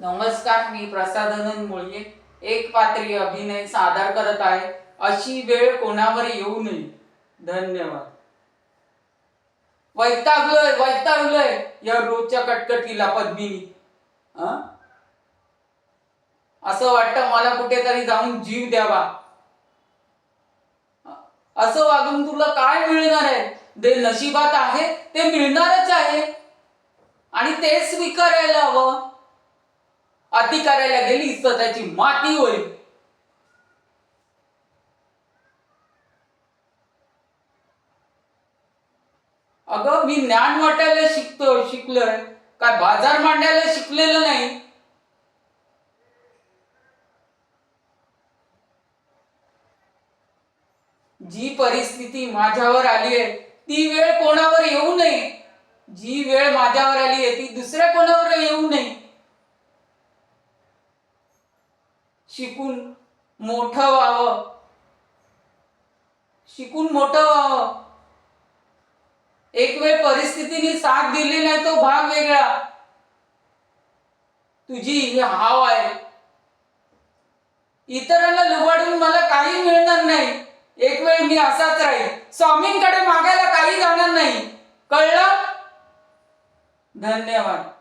नमस्कार, मी प्रसादानंद मुळगे एक पात्री अभिनय सादर करत आहे. अशी वेळ कोणावर येऊ नये. धन्यवाद. वैतागलोय वैतागलोय या रोजच्या कटकटीला पद्मिनी. असं वाटतं मला कुठेतरी जाऊन जीव द्यावा. असं वागून तुला काय मिळणार आहे? जे नशिबात आहे ते मिळणारच आहे आणि ते स्वीकारायला हवं. अति करायला गेलीस तर त्याची माती होईल. अगं, मी ज्ञान वाटायला शिकलोय, काय बाजार मांडायला शिकलेलं नाही. जी परिस्थिती माझ्यावर आली आहे ती वेळ कोणावर येऊ नये. जी वेळ माझ्यावर आली आहे ती दुसऱ्या कोणावर येऊ नये. शिकून मोठं व्हावं. एक वेळ परिस्थितीने साथ दिली नाही तो भाग वेगळा. तुझी ही हाव आहे. इतरांना लुबाडून मला काही मिळणार नाही. एक वेळ मी असाच राहील. स्वामींकडे मागायला काही जाणार नाही. कळलं? धन्यवाद.